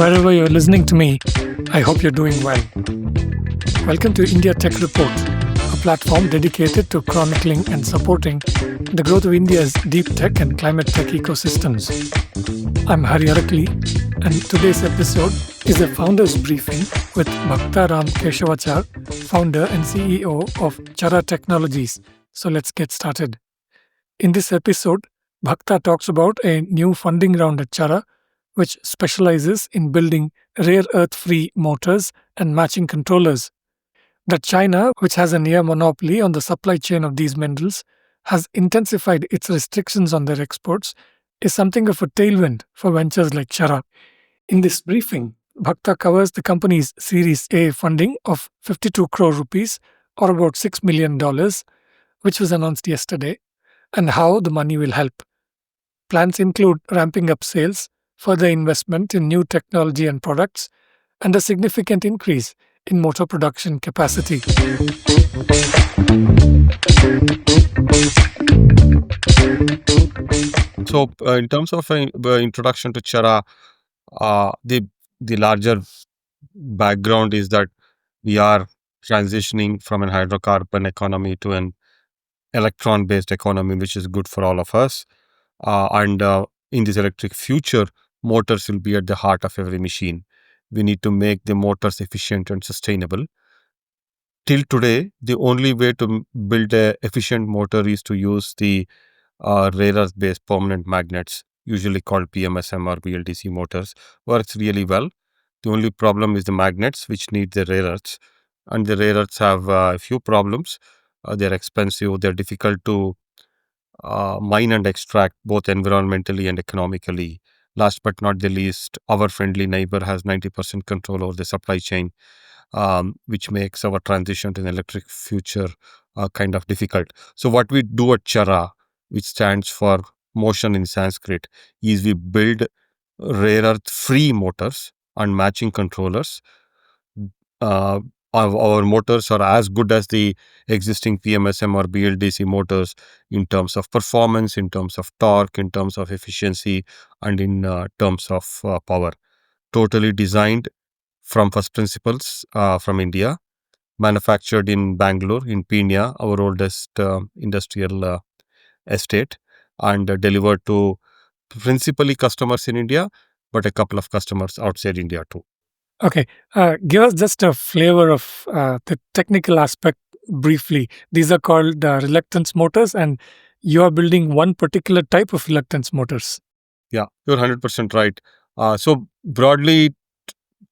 Wherever you're listening to me, I hope you're doing well. Welcome to India Tech Report, a platform dedicated to chronicling and supporting the growth of India's deep tech and climate tech ecosystems. I'm Hari Arakli, and today's episode is a founder's briefing with Bhaktha Ram Keshavachar, founder and CEO of Chara Technologies. So let's get started. In this episode, Bhaktha talks about a new funding round at Chara, which specializes in building rare earth-free motors and matching controllers. That China, which has a near monopoly on the supply chain of these minerals, has intensified its restrictions on their exports, is something of a tailwind for ventures like Chara. In this briefing, Bhaktha covers the company's Series A funding of 52 crore rupees, or about $6 million, which was announced yesterday, and how the money will help. Plans include ramping up sales, further investment in new technology and products, and a significant increase in motor production capacity. So, in terms of introduction to Chara, the larger background is that we are transitioning from an hydrocarbon economy to an electron-based economy, which is good for all of us. And in this electric future, motors will be at the heart of every machine. We need to make the motors efficient and sustainable. Till today, the only way to build an efficient motor is to use the rare earth-based permanent magnets, usually called PMSM or BLDC motors. Works really well. The only problem is the magnets, which need the rare earths. And the rare earths have a few problems. They're expensive, they're difficult to mine and extract, both environmentally and economically. Last but not the least, our friendly neighbor has 90% control over the supply chain, which makes our transition to an electric future kind of difficult. So what we do at Chara, which stands for motion in Sanskrit, is we build rare earth free motors and matching controllers. Our motors are as good as the existing PMSM or BLDC motors in terms of performance, in terms of torque, in terms of efficiency, and in terms of power. Totally designed from first principles from India, manufactured in Bengaluru, in Pune, our oldest industrial estate, and delivered to principally customers in India, but a couple of customers outside India too. Okay, give us just a flavor of the technical aspect briefly. These are called reluctance motors, and you are building one particular type of reluctance motors. Yeah, you're 100% right. So broadly,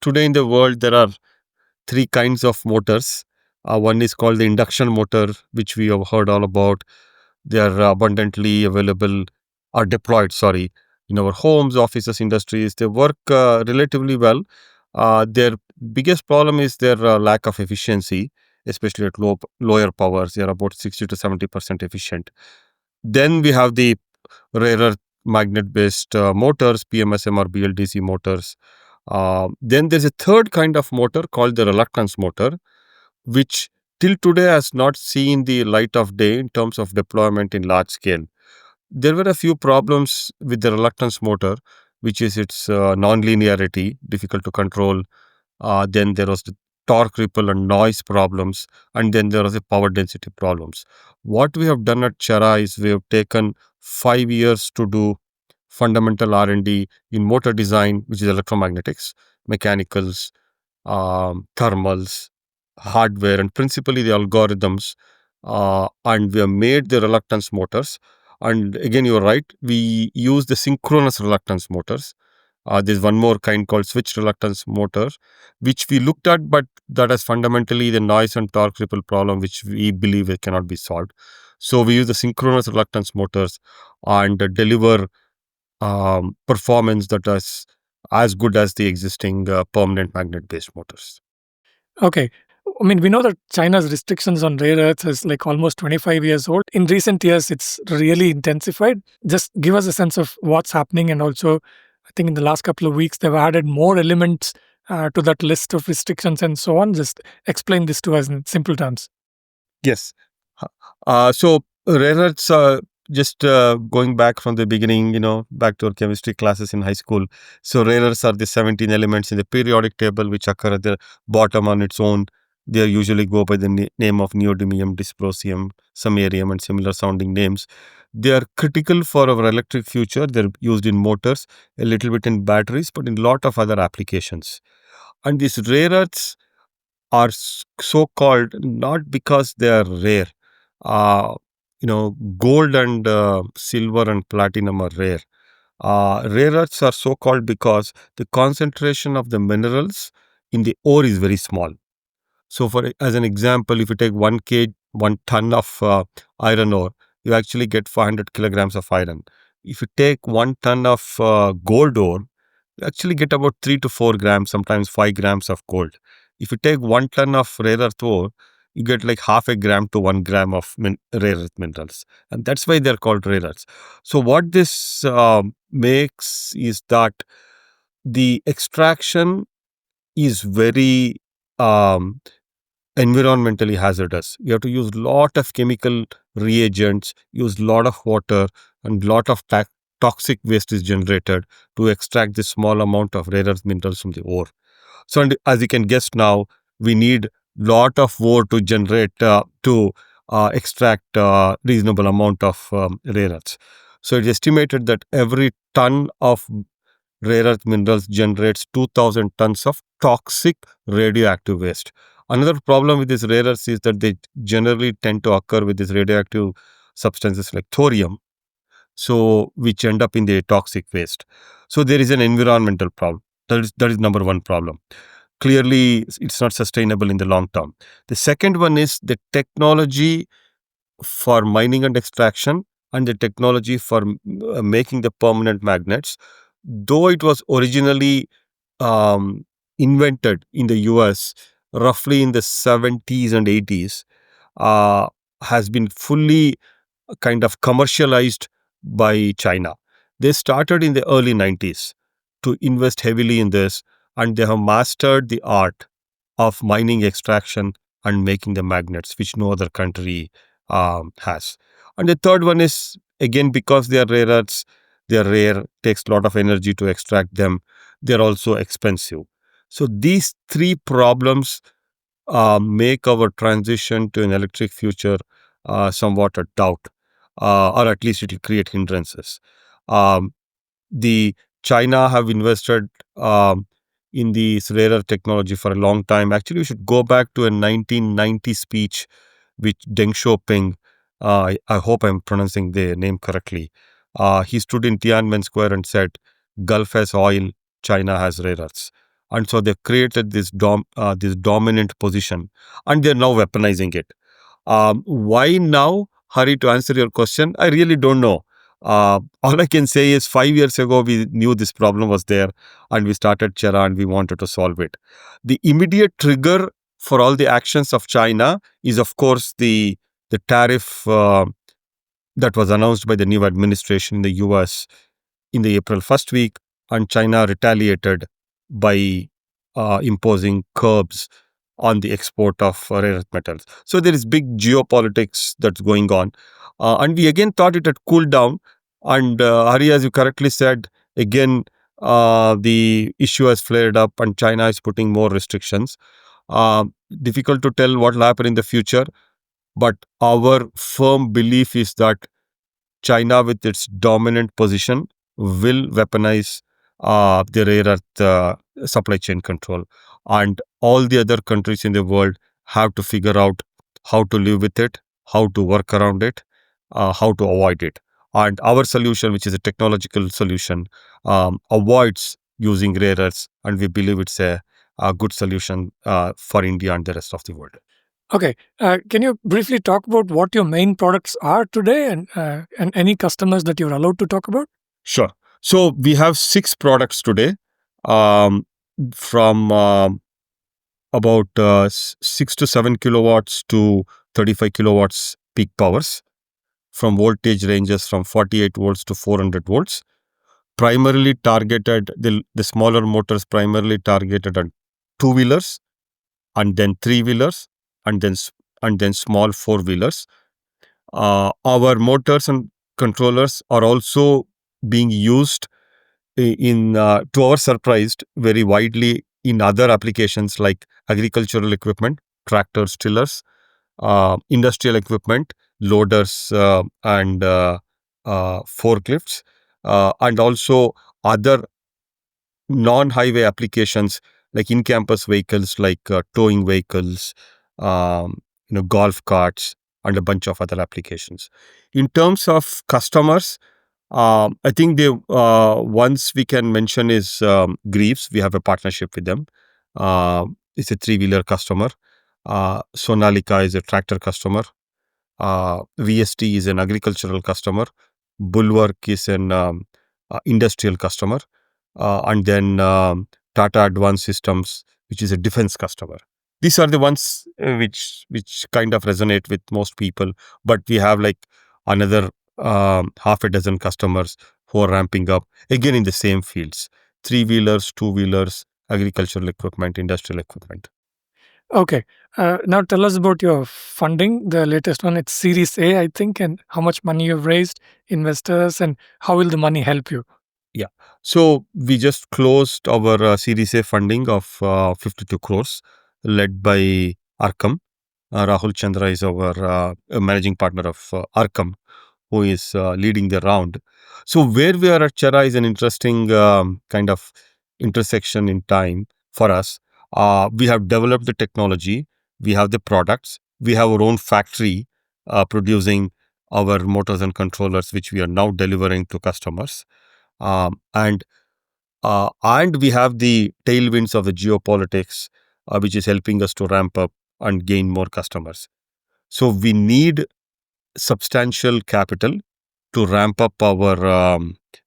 today in the world, there are three kinds of motors. One is called the induction motor, which we have heard all about. They are abundantly available or deployed, in our homes, offices, industries. They work relatively well. Their biggest problem is their lack of efficiency, especially at lower powers. They are about 60 to 70% efficient. Then we have the rare earth magnet-based motors, PMSM or BLDC motors. Then there's a third kind of motor called the reluctance motor, which till today has not seen the light of day in terms of deployment in large scale. There were a few problems with the reluctance motor, which is its non-linearity, difficult to control. Then there was the torque ripple and noise problems, and then there was the power density problems. What we have done at Chara is we have taken 5 years to do fundamental R&D in motor design, which is electromagnetics, mechanicals, thermals, hardware, and principally the algorithms. And we have made the reluctance motors. And again, you're right, we use the synchronous reluctance motors. There's one more kind called switch reluctance motor, which we looked at, but that has fundamentally the noise and torque ripple problem, which we believe it cannot be solved. So we use the synchronous reluctance motors and deliver performance that is as good as the existing permanent magnet-based motors. Okay. I mean, we know that China's restrictions on rare earths is like almost 25 years old. In recent years, it's really intensified. Just give us a sense of what's happening. And also, I think in the last couple of weeks, they've added more elements to that list of restrictions and so on. Just explain this to us in simple terms. Yes. So rare earths just going back from the beginning, back to our chemistry classes in high school. So rare earths are the 17 elements in the periodic table which occur at the bottom on its own. They usually go by the name of neodymium, dysprosium, samarium, and similar sounding names. They are critical for our electric future. They're used in motors, a little bit in batteries, but in a lot of other applications. And these rare earths are so called not because they are rare. Uh, Gold and silver and platinum are rare. Rare earths are so called because the concentration of the minerals in the ore is very small. So, for as an example, if you take 1 ton of iron ore, you actually get 500 kilograms of iron. If you take 1 ton of gold ore, you actually get about 3 to 4 grams, sometimes 5 grams of gold. If you take 1 ton of rare earth ore, you get like half a gram to 1 gram of rare earth minerals. And that's why they're called rare earths. So what this makes is that the extraction is very um, environmentally hazardous. You have to use lot of chemical reagents, use lot of water, and lot of toxic waste is generated to extract this small amount of rare earth minerals from the ore. So, and as you can guess now, we need lot of ore to generate to extract reasonable amount of rare earths. So it's estimated that every ton of rare earth minerals generates 2000 tons of toxic radioactive waste. Another problem with these rare earths is that they generally tend to occur with these radioactive substances like thorium, so which end up in the toxic waste. So there is an environmental problem. That is number one problem. Clearly, it's not sustainable in the long term. The second one is the technology for mining and extraction and the technology for making the permanent magnets. Though it was originally um, invented in the US roughly in the 70s and 80s, uh, has been fully kind of commercialized by China. They started in the early 90s to invest heavily in this, and they have mastered the art of mining, extraction, and making the magnets, which no other country has. And the third one is, again, because they are rare earths, they are rare, takes a lot of energy to extract them. They're also expensive. So these three problems make our transition to an electric future somewhat a doubt, or at least it will create hindrances. Um, the China have invested in the rare earth technology for a long time. Actually, we should go back to a 1990 speech which Deng Xiaoping, I hope I'm pronouncing the name correctly. He stood in Tiananmen Square and said, "Gulf has oil, China has rare earths." And so they've created this dominant position, and they're now weaponizing it. Why now? Hari, to answer your question, I really don't know. All I can say is 5 years ago, we knew this problem was there and we started Chara and we wanted to solve it. The immediate trigger for all the actions of China is, of course, the tariff that was announced by the new administration in the US in the April first week, and China retaliated by imposing curbs on the export of rare earth metals. So there is big geopolitics that's going on. And we again thought it had cooled down. And Hari, as you correctly said, again, the issue has flared up and China is putting more restrictions. Uh, Difficult to tell what will happen in the future. But our firm belief is that China, with its dominant position, will weaponize the rare earth supply chain control. And all the other countries in the world have to figure out how to live with it, how to work around it, how to avoid it. And our solution, which is a technological solution, avoids using rare earths, and we believe it's a good solution for India and the rest of the world. Okay. Can you briefly talk about what your main products are today and any customers that you're allowed to talk about? Sure. So we have 6 products today, um, from about 6 to 7 kilowatts to 35 kilowatts peak powers, from voltage ranges from 48 volts to 400 volts. Primarily targeted, the smaller motors primarily targeted on two-wheelers, and then three-wheelers, and then small four-wheelers. Our motors and controllers are also being used to our surprise, very widely in other applications like agricultural equipment, tractors, tillers, industrial equipment, loaders, and forklifts, and also other non-highway applications like in-campus vehicles, like towing vehicles, golf carts, and a bunch of other applications. In terms of customers, I think the ones we can mention is Greaves. We have a partnership with them. It's a three-wheeler customer. Sonalika is a tractor customer. VST is an agricultural customer. Bulwark is an industrial customer. And then Tata Advanced Systems, which is a defense customer. These are the ones which kind of resonate with most people. But we have like another half a dozen customers who are ramping up again in the same fields: three-wheelers, two-wheelers, agricultural equipment, industrial equipment. Okay. Now tell us about your funding, the latest one. It's Series A, I think, and how much money you've raised, investors, and how will the money help you? Yeah. So we just closed our Series A funding of 52 crores, led by Arkam. Rahul Chandra is our managing partner of Arkam, who is leading the round. So where we are at Chara is an interesting kind of intersection in time for us. We have developed the technology, we have the products, we have our own factory producing our motors and controllers, which we are now delivering to customers. And we have the tailwinds of the geopolitics, which is helping us to ramp up and gain more customers. So we need substantial capital to ramp up our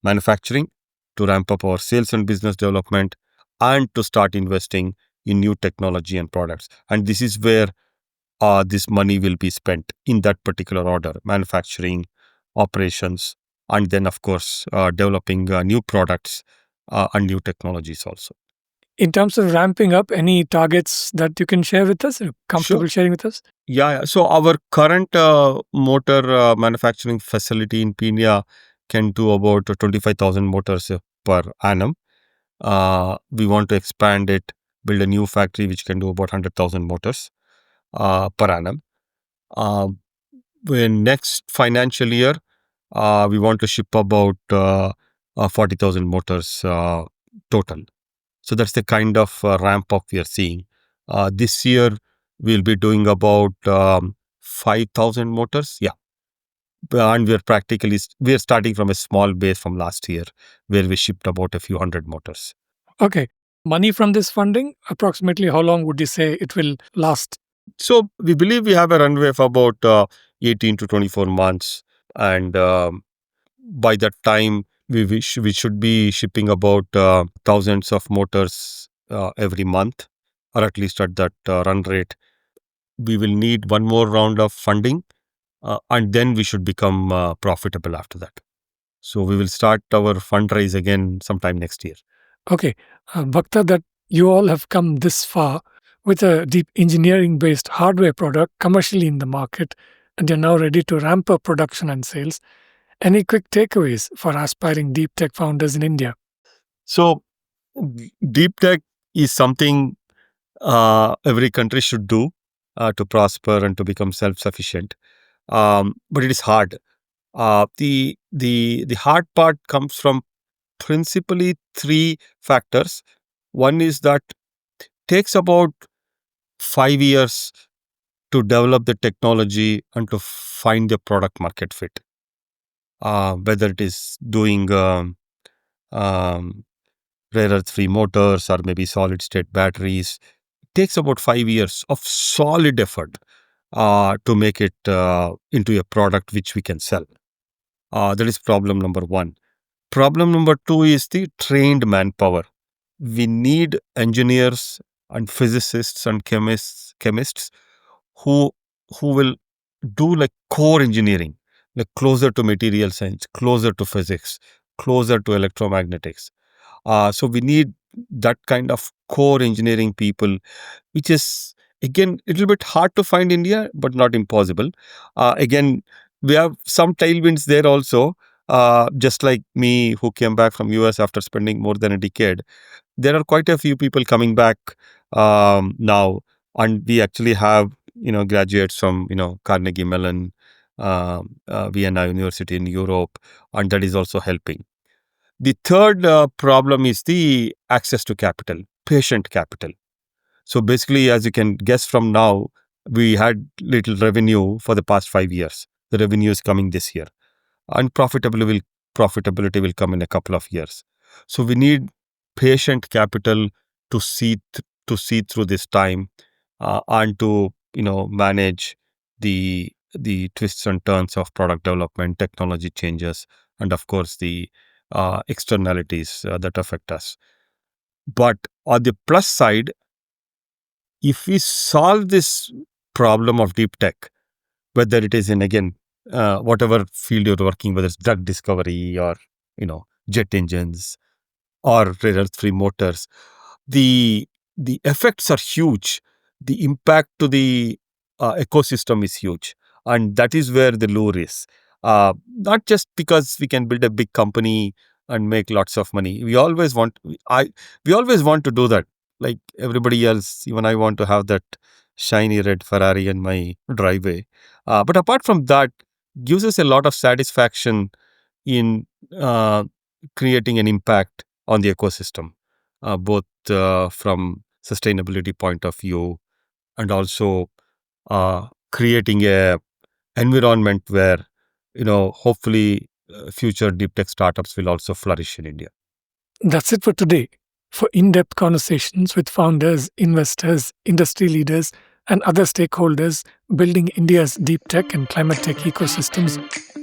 manufacturing, to ramp up our sales and business development, and to start investing in new technology and products. And this is where this money will be spent in that particular order: manufacturing, operations, and then, of course, developing new products and new technologies also. In terms of ramping up, any targets that you can share with us? Are you comfortable Sure. sharing with us? Yeah. So our current motor manufacturing facility in Pina can do about 25,000 motors per annum. We want to expand it, build a new factory which can do about 100,000 motors per annum. In next financial year, we want to ship about 40,000 motors total. So that's the kind of ramp up we are seeing. This year, we'll be doing about 5,000 motors. Yeah. And we're starting from a small base from last year, where we shipped about a few hundred motors. Okay. Money from this funding, approximately how long would you say it will last? So we believe we have a runway of about 18 to 24 months. And by that time, we should be shipping about thousands of motors every month, or at least at that run rate. We will need one more round of funding, and then we should become profitable after that. So we will start our fundraise again sometime next year. Okay. Bhaktha, that you all have come this far with a deep engineering based hardware product commercially in the market, and you're now ready to ramp up production and sales. Any quick takeaways for aspiring deep tech founders in India? So deep tech is something every country should do to prosper and to become self-sufficient. But it is hard. The hard part comes from principally three factors. One is that takes about 5 years to develop the technology and to find the product market fit. Whether it is doing um, rare earth free motors or maybe solid state batteries, it takes about 5 years of solid effort to make it into a product which we can sell. That is problem number one. Problem number two is the trained manpower. We need engineers and physicists and chemists who will do like core engineering, like closer to material science, closer to physics, closer to electromagnetics. So we need that kind of core engineering people, which is again a little bit hard to find in India, but not impossible. Again, we have some tailwinds there also. Just like me, who came back from US after spending more than a decade, there are quite a few people coming back now, and we actually have graduates from Carnegie Mellon, Vienna University in Europe, and that is also helping. The third problem is the access to capital, patient capital. So basically, as you can guess from now, we had little revenue for the past 5 years. The revenue is coming this year, and profitability will come in a couple of years. So we need patient capital to see through this time, and to manage the twists and turns of product development, technology changes, and of course the externalities that affect us. But on the plus side, if we solve this problem of deep tech, whether it is in, again, whatever field you're working, whether it's drug discovery or jet engines or rare earth-free motors, the effects are huge. The impact to the ecosystem is huge, and that is where the lure is. Not just because we can build a big company and make lots of money. We always want to do that. Like everybody else, even I want to have that shiny red Ferrari in my driveway. But apart from that, gives us a lot of satisfaction in creating an impact on the ecosystem, both from sustainability point of view, and also creating a environment where hopefully future deep tech startups will also flourish in India. That's it for today. For in-depth conversations with founders, investors, industry leaders, and other stakeholders building India's deep tech and climate tech ecosystems,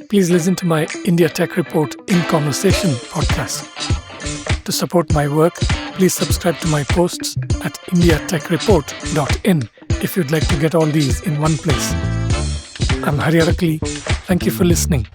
please listen to my India Tech Report in Conversation podcast. To support my work, please subscribe to my posts at indiatechreport.in if you'd like to get all these in one place. I'm Hari Arakali. Thank you for listening.